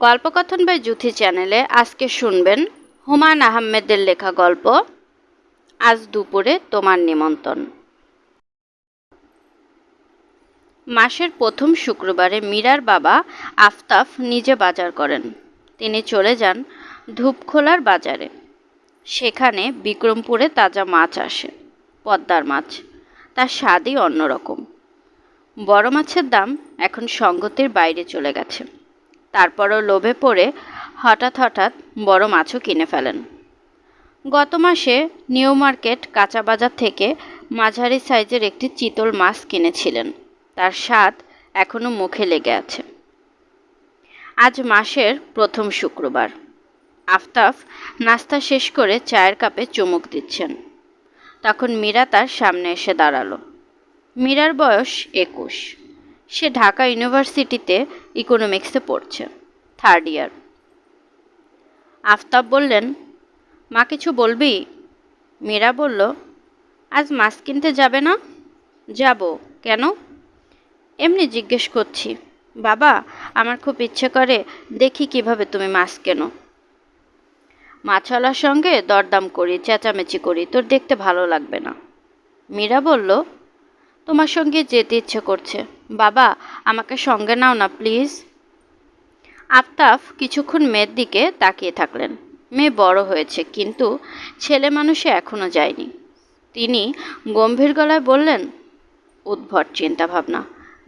গল্পকথন by Juthi চ্যানেলে আজকে শুনবেন হুমায়ুন আহমেদের লেখা গল্প আজ দুপুরে তোমার নিমন্ত্রণ। মাসের প্রথম শুক্রবারে মীরার বাবা আফতাব নিজে বাজার করেন। তিনি চলে যান ধূপখোলার বাজারে। সেখানে বিক্রমপুরে তাজা মাছ আসে, পদ্মার মাছ। তার স্বাদই অন্যরকম। বড় মাছের দাম এখন সঙ্গতির বাইরে চলে গেছে। তারপরও লোভে পড়ে হঠাৎ বড় মাছও কিনে ফেলেন। গত মাসে নিউ মার্কেট কাঁচা বাজার থেকে মাঝারি সাইজের একটি চিতল মাছ কিনেছিলেন। তার স্বাদ এখনও মুখে লেগে আছে। আজ মাসের প্রথম শুক্রবার। আফতাব নাস্তা শেষ করে চায়ের কাপে চুমুক দিচ্ছেন। তখন মীরা তার সামনে এসে দাঁড়ালো। মীরার বয়স 21। সে ঢাকা ইউনিভার্সিটিতে ইকোনমিক্সে পড়ছে, 3rd ইয়ার। আফতাব বললেন, মা কিছু বলবি? মীরা বলল, আজ মাছ কিনতে যাবে না? যাব। কেন? এমনি জিজ্ঞেস করছি। বাবা, আমার খুব ইচ্ছে করে দেখি কিভাবে তুমি মাছ কেনো। মাছওয়ালার সঙ্গে দরদাম করি, চেঁচামেচি করি, তোর দেখতে ভালো লাগবে না। মীরা বলল, তোমার সঙ্গে যেতে ইচ্ছে করছে। বাবা, আমাকে সঙ্গে নাও না প্লিজ। আফতাব কিছুক্ষণ মেয়ের দিকে তাকিয়ে থাকলেন। মেয়ে বড় হয়েছে, কিন্তু ছেলে মানুষে এখনো যায়নি। তিনি গম্ভীর গলায় বললেন, উদ্ভট চিন্তা ভাবনা।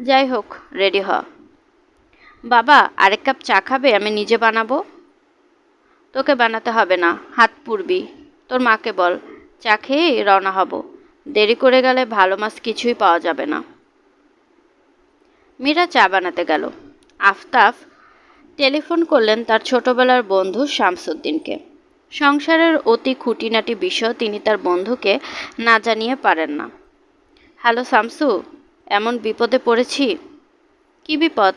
যাই হোক, রেডি হ। বাবা, আরেক কাপ চা খাবে? আমি নিজে বানাবো। তোকে বানাতে হবে না, হাত পুড়বি। তোর মাকে বল, চা খেয়েই রওনা হব। দেরি করে গেলে ভালো মাছ কিছুই পাওয়া যাবে না। মীরা চা বানাতে গেল। আফতাব টেলিফোন করলেন তার ছোটবেলার বন্ধু শামসুদ্দিনকে। সংসারের অতি খুঁটিনাটি বিষয় তিনি তার বন্ধুকে না জানিয়ে পারেন না। হ্যালো শামসু, এমন বিপদে পড়েছি। কি বিপদ?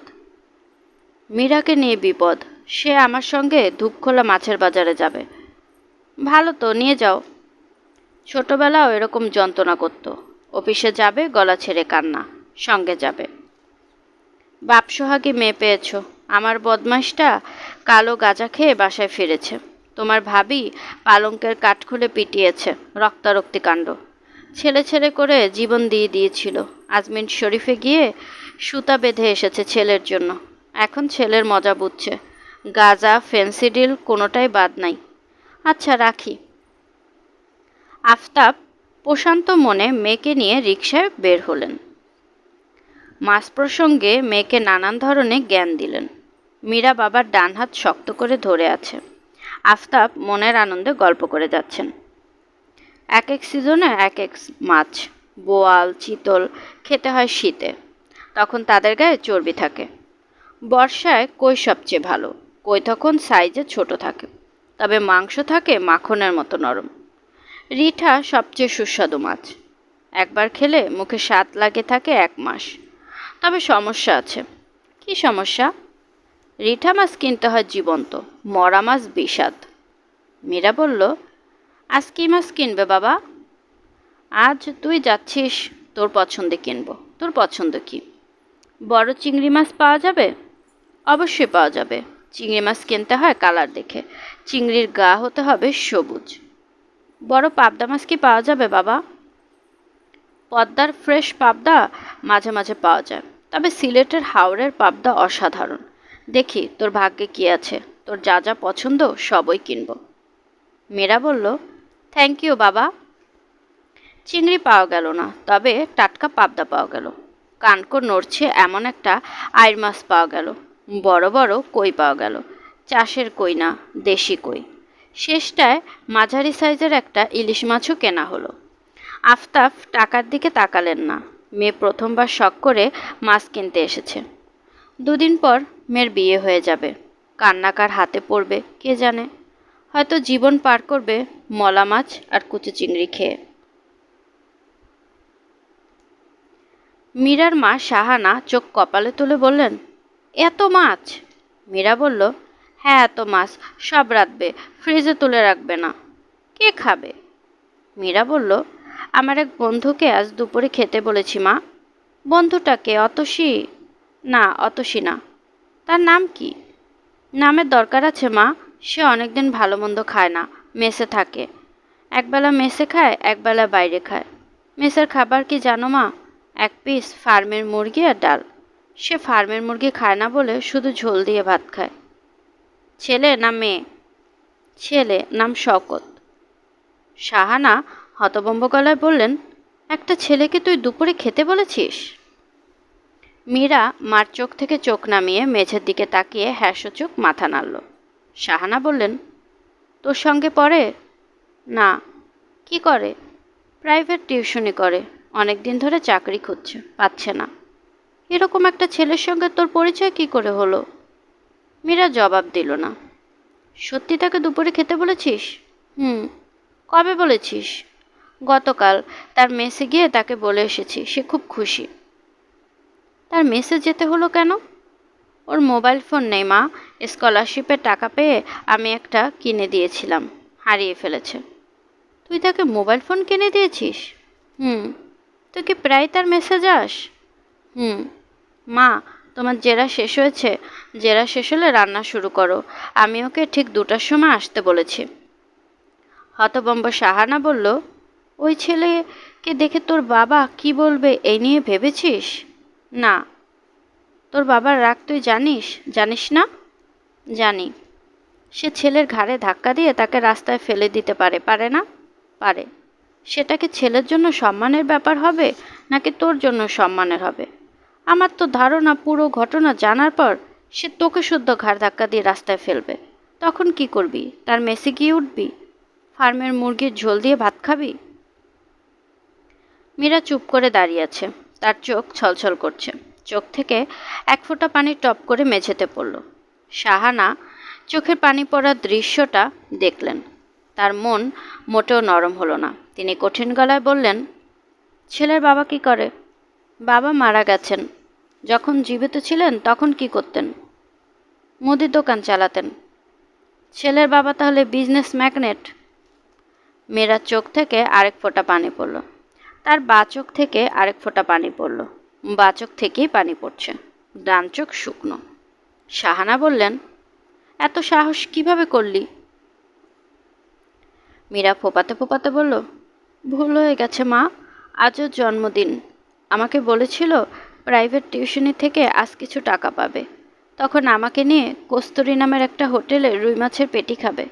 মীরাকে নিয়ে বিপদ। সে আমার সঙ্গে ধূপখোলা মাছের বাজারে যাবে। ভালো তো, নিয়ে যাও। ছোটবেলাও এরকম যন্ত্রণা করত। অফিসে যাবে, গলা ছেড়ে কান্না, সঙ্গে যাবে। বাপসোহাগী মেয়ে পেয়েছ। আমার বদমাইশটা কালো গাঁজা খেয়ে বাসায় ফিরেছে। তোমার ভাবি পালঙ্কের কাঠ খুলে পিটিয়েছে, রক্তারক্তি কাণ্ড। ছেলে করে জীবন দিয়ে দিয়েছিল। আজমিন শরীফে গিয়ে সুতা বেঁধে এসেছে ছেলের জন্য। এখন ছেলের মজা বুঝছে। গাঁজা, ফেন্সিডিল কোনোটাই বাদ নাই। আচ্ছা, রাখি। আফতাব প্রশান্ত মনে মেয়েকে নিয়ে রিকশায় বের হলেন। মাছ প্রসঙ্গে মেয়েকে নানান ধরনের জ্ঞান দিলেন। মীরা বাবার ডান হাত শক্ত করে ধরে আছে। আফতাব মনের আনন্দে গল্প করে যাচ্ছেন। এক এক সিজনে এক এক মাছ, বোয়াল, চিতল খেতে হয় শীতে। তখন তাদের গায়ে চর্বি থাকে। বর্ষায় কই সবচেয়ে ভালো। কই তখন সাইজে ছোট থাকে, তবে মাংস থাকে মাখনের মতো নরম। রিঠা সবচেয়ে সুস্বাদু মাছ। একবার খেলে মুখে স্বাদ লাগে থাকে 1 মাস। তবে সমস্যা আছে। কি সমস্যা? রিঠা মাছ কিনতে হয় জীবন্ত, মরা মাছ বিষাদ। মীরা বলল, আজ কি মাছ কিনবে বাবা? আজ তুই যাচ্ছিস, তোর পছন্দে কিনবো। তোর পছন্দ কি? বড় চিংড়ি মাছ পাওয়া যাবে? অবশ্যই পাওয়া যাবে। চিংড়ি মাছ কিনতে হয় কালার দেখে। চিংড়ির গা হতে হবে সবুজ। বড় পাবদা মাছ কি পাওয়া যাবে বাবা? পদ্মার ফ্রেশ পাবদা মাঝে মাঝে পাওয়া যায়, তবে সিলেটের হাওরের পাবদা অসাধারণ। দেখি তোর ভাগ্যে কি আছে। তোর যা যা পছন্দ সবই কিনব। মীরা বলল, থ্যাংক ইউ বাবা। চিংড়ি পাওয়া গেল না, তবে টাটকা পাবদা পাওয়া গেল। কানকো নড়ছে এমন একটা আইর মাছ পাওয়া গেল। বড় বড় কই পাওয়া গেল। চাষের কই না, দেশি কই। শেষটায় মাঝারি সাইজের একটা ইলিশ মাছও কেনা হলো। আফতাব টাকার দিকে তাকালেন না। মেয়ে প্রথমবার শখ করে মাছ কিনতে এসেছে। 2 দিন পর মেয়ের বিয়ে হয়ে যাবে। কান্নাকার হাতে পড়বে কে জানে। হয়তো জীবন পার করবে মলা মাছ আর কুচু চিংড়ি খেয়ে। মীরার মা শাহানা চোখ কপালে তুলে বললেন, এত মাছ? মীরা বলল, হ্যাঁ এত মাছ, সব রাখবে, ফ্রিজে তুলে রাখবে না। কে খাবে? মীরা বলল, আমার এক বন্ধুকে আজ দুপুরে খেতে বলেছি মা। বন্ধুটাকে? অতসী? না, অতসী না। তার নাম কি? নামের দরকার আছে মা? সে অনেকদিন ভালো মন্দ খায় না, মেসে থাকে। একবেলা মেসে খায়, একবেলা বাইরে খায়। মেসের খাবার কি জানো মা? 1 পিস ফার্মের মুরগি আর ডাল। সে ফার্মের মুরগি খায় না বলে শুধু ঝোল দিয়ে ভাত খায়। ছেলে না মেয়ে? ছেলে, নাম শওকত। শাহানা হতভম্ব গলায় বললেন, একটা ছেলেকে তুই দুপুরে খেতে বলেছিস? মীরা মার চোখ থেকে চোখ নামিয়ে মেঝের দিকে তাকিয়ে হ্যাঁসূচক মাথা নাড়ল। শাহানা বললেন, তোর সঙ্গে পড়ে? না। কি করে? প্রাইভেট টিউশনি করে। অনেক দিন ধরে চাকরি খুঁজছে, পাচ্ছে না। এরকম একটা ছেলের সঙ্গে তোর পরিচয় কি করে হলো? মীরা জবাব দিল না। সত্যি তাকে দুপুরে খেতে বলেছিস? হুম। কবে বলেছিস? গতকাল। তার মেসে গিয়ে তাকে বলে এসেছি, সে খুব খুশি। তার মেসে যেতে হলো কেন? ওর মোবাইল ফোন নেই মা। স্কলারশিপের টাকা পেয়ে আমি একটা কিনে দিয়েছিলাম, হারিয়ে ফেলেছে। তুই তাকে মোবাইল ফোন কিনে দিয়েছিস? হুম। তুই কি প্রায় তার মেসে যাস? হুম। মা, তোমার জেরা শেষ হয়েছে? জেরা শেষ হলে রান্না শুরু করো। আমি ওকে ঠিক 2টার সময় আসতে বলেছি। হতভম্ব শাহানা বলল, ওই ছেলেকে দেখে তোর বাবা কি বলবে এই নিয়ে ভেবেছিস? না। তোর বাবার রাগ তুই জানিস? জানিস না? জানি। সে ছেলের ঘাড়ে ধাক্কা দিয়ে তাকে রাস্তায় ফেলে দিতে পারে, পারে না? পারে। সেটা কি ছেলের জন্য সম্মানের ব্যাপার হবে, নাকি তোর জন্য সম্মানের হবে? আমার তো ধারণা পুরো ঘটনা জানার পর সে তোকে শুদ্ধ ঘাড় ধাক্কা দিয়ে রাস্তায় ফেলবে। তখন কি করবি? তার মেসে গিয়ে উঠবি? ফার্মের মুরগির ঝোল দিয়ে ভাত খাবি? মীরা চুপ করে দাঁড়িয়ে আছে। তার চোখ ছলছল করছে। চোখ থেকে 1 ফোঁটা পানি টপ করে মেঝেতে পড়ল। শাহানা চোখের পানি পড়ার দৃশ্যটা দেখলেন। তার মন মোটেও নরম হলো না। তিনি কঠিন গলায় বললেন, ছেলের বাবা কি করে? বাবা মারা গেছেন। যখন জীবিত ছিলেন তখন কি করতেন? মুদির দোকান চালাতেন। ছেলের বাবা তাহলে বিজনেস ম্যাগনেট? মেয়েরার চোখ থেকে আরেক ফোঁটা পানি পড়ল। তার বাঁ চোখ থেকে আরেক ফোঁটা পানি পড়ল। বাঁ চোখ থেকেই পানি পড়ছে, ডান চোখ শুকনো। শাহানা বললেন, এত সাহস কিভাবে করলি? মীরা ফোপাতে ফোপাতে বলল, ভুল হয়ে গেছে মা। আজও জন্মদিন। আমাকে বলেছিল প্রাইভেট টিউশনি থেকে আজ কিছু টাকা পাবে। তখন আমাকে নিয়ে কস্তুরী নামের একটা হোটেলে রুই মাছের পেটি খাবে।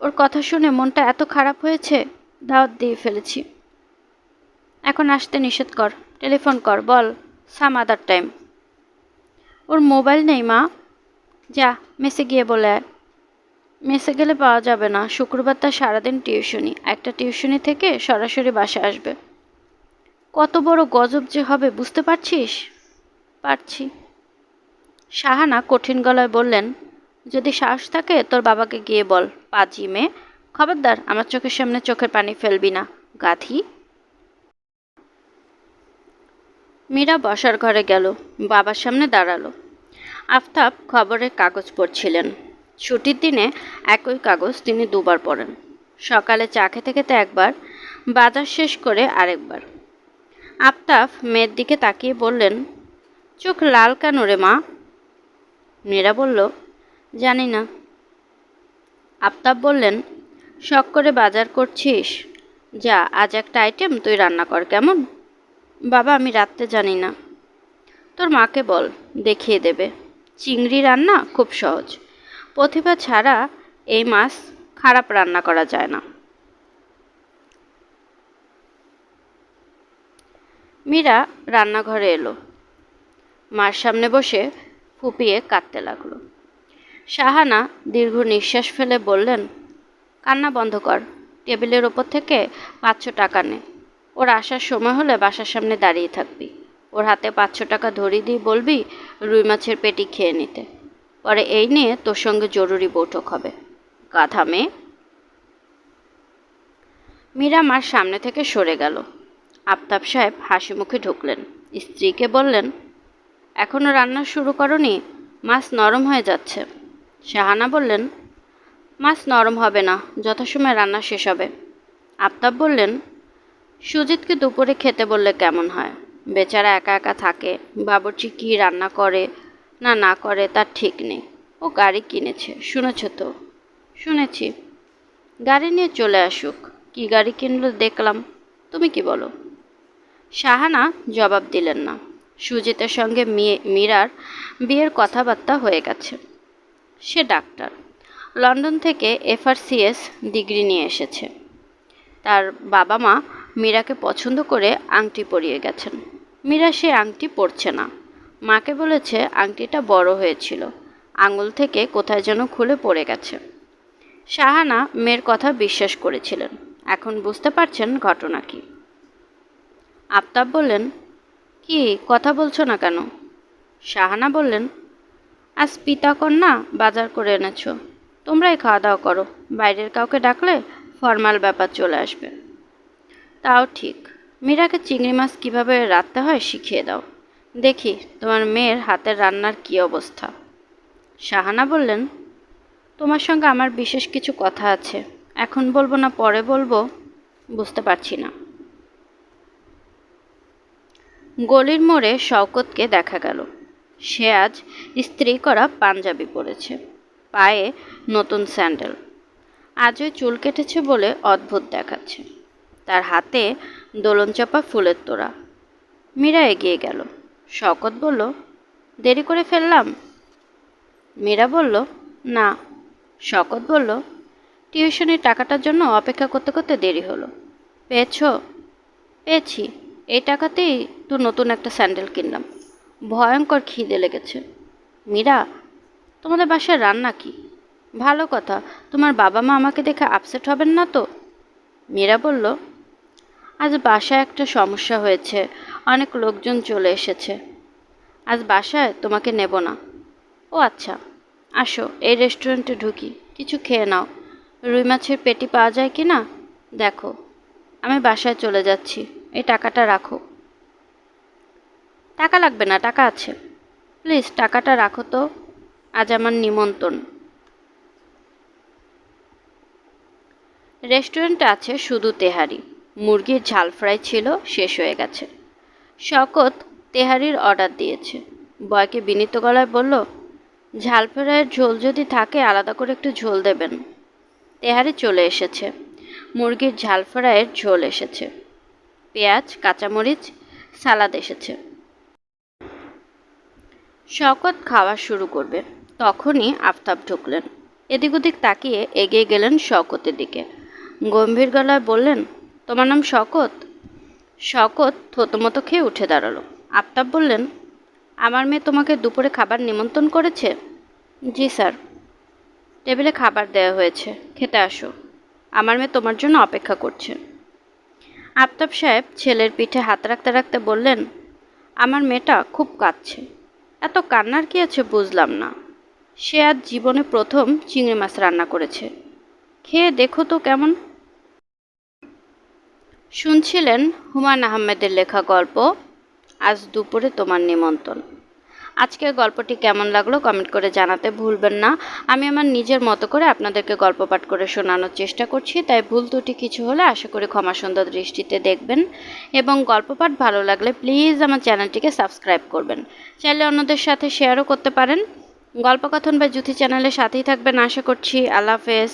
ওর কথা শুনে মনটা এত খারাপ হয়েছে, দাওয়াত দিয়ে ফেলেছি। এখন আসতে নিষেধ কর, টেলিফোন কর, বল সাম আদার টাইম। ওর মোবাইল নেই মা। যা মেসে গিয়ে বলে আয়। মেসে গেলে পাওয়া যাবে না, শুক্রবার তার সারাদিন টিউশনি। একটা টিউশনি থেকে সরাসরি বাসায় আসবে। কত বড় গজব যে হবে বুঝতে পারছিস? পারছি। শাহানা কঠিন গলায় বললেন, যদি সাহস থাকে তোর বাবাকে গিয়ে বল, পাজি মেয়ে, খবরদার আমার চোখের সামনে চোখের পানি ফেলবি না, গাধি। মীরা বসার ঘরে গেল, বাবার সামনে দাঁড়ালো। আফতাব খবরের কাগজ পড়ছিলেন। ছুটির দিনে একই কাগজ তিনি 2বার পড়েন। সকালে চা খেতে খেতে একবার, বাজার শেষ করে আরেকবার। আফতাব মেয়ের দিকে তাকিয়ে বললেন, চোখ লাল কেন রে মা? মীরা বলল, জানি না। আফতাব বললেন, শখ করে বাজার করছিস? যা, আজ একটা আইটেম তুই রান্না কর, কেমন? বাবা, আমি রাঁধতে জানি না। তোর মাকে বল, দেখিয়ে দেবে। চিংড়ি রান্না খুব সহজ। প্রতিভা ছাড়া এই মাছ খারাপ রান্না করা যায় না। মীরা রান্নাঘরে এলো। মার সামনে বসে ফুপিয়ে কাঁদতে লাগলো। শাহানা দীর্ঘ নিঃশ্বাস ফেলে বললেন, কান্না বন্ধ কর। টেবিলের ওপর থেকে 500 টাকা নে। ওর আসার সময় হলে বাসার সামনে দাঁড়িয়ে থাকবি। ওর হাতে 500 টাকা ধরিয়ে দিয়ে বলবি রুই মাছের পেটি খেয়ে নিতে। পরে এই নিয়ে তোর সঙ্গে জরুরি বৈঠক হবে, গাধা মেয়ে। মীরা মার সামনে থেকে সরে গেল। আফতাব সাহেব হাসি মুখে ঢুকলেন। স্ত্রীকে বললেন, এখনও রান্না শুরু করনি? মাছ নরম হয়ে যাচ্ছে। শাহানা বললেন, মাছ নরম হবে না, যথাসময়ে রান্না শেষ হবে। আফতাব বললেন, সুজিতকে দুপুরে খেতে বললে কেমন হয়? বেচারা একা একা থাকে, বাবুর্চি কী রান্না করে না না করে তার ঠিক নেই। ও গাড়ি কিনেছে, শুনেছ তো? শুনেছি। গাড়ি নিয়ে চলে আসুক। কি গাড়ি কিনলো দেখলাম। তুমি কি বলো? শাহানা জবাব দিলেন না। সুজিতের সঙ্গে মীরার বিয়ের কথাবার্তা হয়ে গেছে। সে ডাক্তার, লন্ডন থেকে FRCS ডিগ্রি নিয়ে এসেছে। তার বাবা মা মীরাকে পছন্দ করে আংটি পরিয়ে গেছেন। মীরা সে আংটি পরছে না। মাকে বলেছে আংটিটা বড় হয়েছিল, আঙুল থেকে কোথায় যেন খুলে পড়ে গেছে। শাহানা মেয়ের কথা বিশ্বাস করেছিলেন। এখন বুঝতে পারছেন ঘটনা কি। আফতাব বললেন, কি কথা বলছো না কেন? শাহানা বললেন, আজ পিতা কন্যা বাজার করে এনেছো, তোমরাই খাওয়া দাওয়া করো, বাইরের কাউকে ডাকলে ফরমাল ব্যাপার চলে আসবে। তাও ঠিক, মীরাকে চিংড়ি মাছ কীভাবে রাঁধতে হয় শিখিয়ে দাও, দেখি তোমার মেয়ের হাতের রান্নার কী অবস্থা। শাহানা বললেন, তোমার সঙ্গে আমার বিশেষ কিছু কথা আছে, এখন বলবো না পরে বলবো বুঝতে পারছি না। গলির মোড়ে শওকতকে দেখা গেল। সে আজ ইস্ত্রি করা পাঞ্জাবি পরেছে, পায়ে নতুন স্যান্ডেল। আজই চুল কেটেছে বলে অদ্ভুত দেখাচ্ছে। তার হাতে দোলনচাপা ফুলের তোড়া। মীরা এগিয়ে গেল। শওকত বলল, দেরি করে ফেললাম? মীরা বলল, না। শওকত বলল, টিউশনির টাকাটার জন্য অপেক্ষা করতে করতে দেরি হলো। পেয়েছো? পেয়েছি, এই টাকাতেই তো নতুন একটা স্যান্ডেল কিনলাম। ভয়ঙ্কর খিদে লেগেছে। মীরা, তোমাদের বাসায় রান্না কি? ভালো কথা, তোমার বাবা মা আমাকে দেখে আপসেট হবেন না তো? মীরা বলল, আজ বাসায় একটা সমস্যা হয়েছে, অনেক লোকজন চলে এসেছে। আজ বাসায় তোমাকে নেব না। ও আচ্ছা, আসো এই রেস্টুরেন্টে ঢুকি, কিছু খেয়ে নাও। রুই মাছের পেটি পাওয়া যায় কি না দেখো। আমি বাসায় চলে যাচ্ছি, এই টাকাটা রাখো। টাকা লাগবে না, টাকা আছে। প্লিজ টাকাটা রাখো তো, আজ আমার নিমন্ত্রণ। রেস্টুরেন্টে আছে শুধু তেহারি, মুরগির ঝাল ফ্রাই ছিল, শেষ হয়ে গেছে। শওকত তেহারির অর্ডার দিয়েছে। বয়কে বিনীত গলায় বলল, ঝাল ফ্রাইয়ের ঝোল যদি থাকে আলাদা করে একটু ঝোল দেবেন। তেহারি চলে এসেছে। মুরগির ঝাল ফ্রাইয়ের ঝোল এসেছে, পেঁয়াজ, কাঁচামরিচ, সালাদ এসেছে। শওকত খাওয়া শুরু করবে, তখনই আফতাব ঢুকলেন। এদিক ওদিক তাকিয়ে এগিয়ে গেলেন শওকতের দিকে। গম্ভীর গলায় বললেন, তোমার নাম শওকত? শওকত থতমত খেয়ে উঠে দাঁড়ালো। আফতাব বললেন, আমার মেয়ে তোমাকে দুপুরে খাবার নিমন্ত্রণ করেছে? জি স্যার। টেবিলে খাবার দেওয়া হয়েছে, খেতে আসো। আমার মেয়ে তোমার জন্য অপেক্ষা করছে। আফতাব সাহেব ছেলের পিঠে হাত রাখতে রাখতে বললেন, আমার মেয়েটা খুব কাঁদছে। এত কান্নার কি আছে বুঝলাম না। সে আজ জীবনে প্রথম চিংড়ি মাছ রান্না করেছে, খেয়ে দেখো তো কেমন। শুনছিলেন হুমায়ুন আহমেদের লেখা গল্প আজ দুপুরে তোমার নিমন্ত্রণ। আজকের গল্পটি কেমন লাগলো কমেন্ট করে জানাতে ভুলবেন না। আমি আমার নিজের মতো করে আপনাদেরকে গল্প পাঠ করে শোনানোর চেষ্টা করছি, তাই ভুল ত্রুটি কিছু হলে আশা করি ক্ষমা সুন্দর দৃষ্টিতে দেখবেন, এবং গল্প পাঠ ভালো লাগলে প্লিজ আমার চ্যানেলটিকে সাবস্ক্রাইব করবেন। চাইলে অন্যদের সাথে শেয়ারও করতে পারেন। গল্পকথন বা জুথি চ্যানেলের সাথেই থাকবেন আশা করছি। আল্লাহ হাফেজ।